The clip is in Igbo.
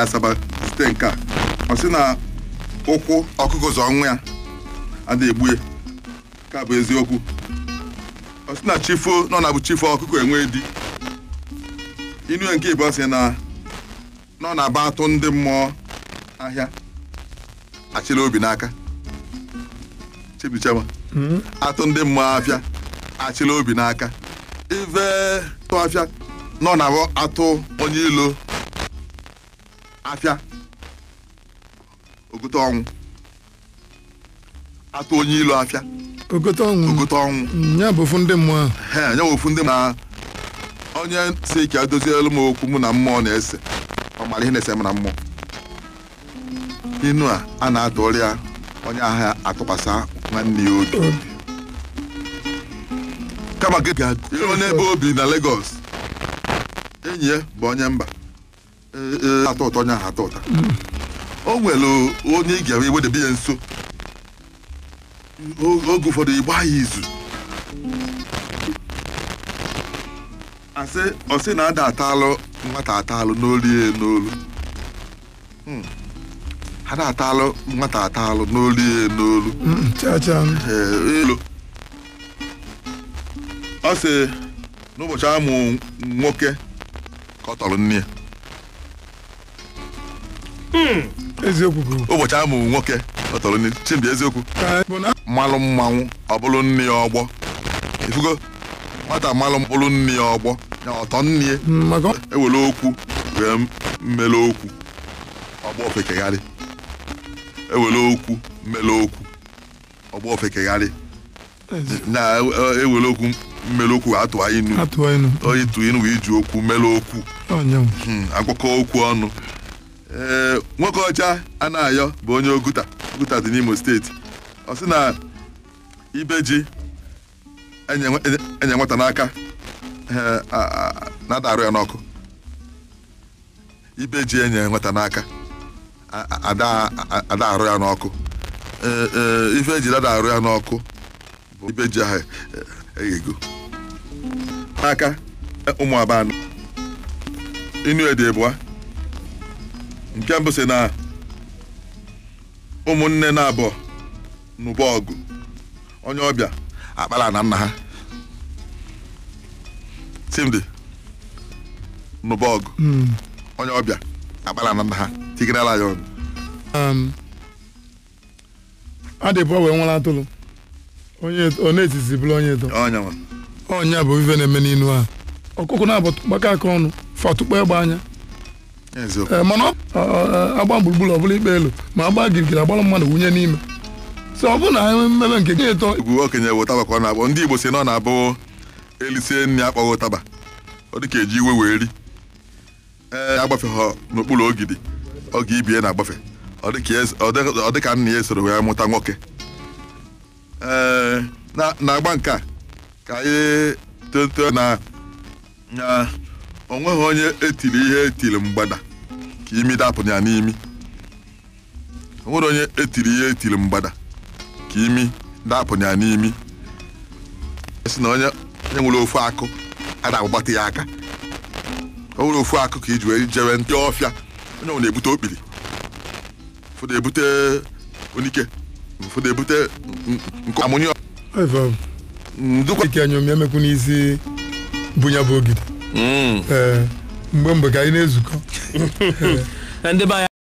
Asaba site nke a ọ sị na ụkwụ ọkụkọ zọ nwa ya ada egbu ya ka bụ eziokwu ọ sị na chifo nọ na bụ chifo ọkụkọ enwe di inu nke ịbụ sị na nọ na-aba atụ ndị mmụọ ahịa achịla obi n'aka Chibuchema atụ ndị mmụọ afịa achịla obi n'aka ive tụ afịa nọ na atụ onye ilo afịa ogote ọnwụ atụ onye ilo afịa ogote ọnwụ ya bụ ofu ndị mmụọ ya bụ ofu ndị na onye si ka dozielu m okwu mụ na mmụọ na-ese ọ mara ihe na-ese m na mmụọ inu a na-atụrụ ya onye ahịa atụkwasị nwanne ya obi kama gị onye ebe obi na Lagos enyi ya bụ onye mba atọ ụtọ onye ahụ atọ ụta o nwere onye ị ga-ewe wedebe ya nso oge ụfọdụ igba ya izu ọsị na ada atalụ nwata atalụ n'olu ha na-atalụ nwata atalụ n'olu elu ọ sị n'ụbọchị amụ nwoke ka ọ tọrọ nne ya eziokwu ụbọchị amụ nwoke ọ tọrọ nne chimdi eziokwu mmalụ mmanwụ ọ bụrụ nne ya ọgbọ ifugo nwata mmalụ mkpụrụ nne ya ọgbọ ya ọtọ nne ya ewere okwu wee mmele okwu ọgbọ ofekegharị ewere okwu mmele okwu ọgbọ ofekegharị na ewere okwu mmele okwu atụ inu oyi tụ inu wee iji okwu mmele okwu agwakọ okwu ọnụ nwoke ọcha a na-ayọ bụ onye Oguta dị n'Imo steeti ọ sị na ibe ji enye nwata n'aka na-ada arụ ya n'ọkụ ibe ji enye nwata n'aka ada arụ ya n'ọkụ ife eji dada arụ ya n'ọkụ bụ ibe ji ahụ eghego n'aka ụmụ abanụ inu ede abụọ nke mbụ sị na ụmụnne na-abụọ n'ụba ọgụ onye ọbịa akpala na nna ha Timdi n'ụba ọgụ onye ọbịa akpala na nna ha tigirala ya ọnụ adịbụ wee nwere atụrụ onye etiti bụrụ onye eto ọnya bụ ife na-eme n'inu a ọkụkụ na-abụ gbaka aka ọnụ fatụkpa egbe anya mana agba gburugburu ọbụla ikpe elu ma agba girigiri agbara mmadụ wunye n'ime so ọ bụrụ na mmebe nke gị eto egwu okenye bụ ụtaba ka ọ na-abụ ndị Igbo si na ọ na-abụ elisie nri akpọghị ụtaba ọ dị ka eji iwe wee ri agbafe ha n'okpuru ogidi oge ibie na-agbafe ọ dị ka nna ya soro wee mụta nwoke na-agba nke a ka anyị toto na onweghị onye etiri ihe etiri mgbada ka imi dapụ ya n'imi onwere onye etiri ihe etiri mgbada ka imi dapụ ya n'imi esi na onye nwere ofu akụ a na-agbata ya aka o nwere ofu akụ ka iji wee jewe ndị ọfịa onye nwere ebute okpiri ụfọdụ ebute onike ụfọdụ ebute amụnye ndụkwa ike anyom ya mekwu n'isi bunye bụ ogidi mgbe ka anyị na-ezukọ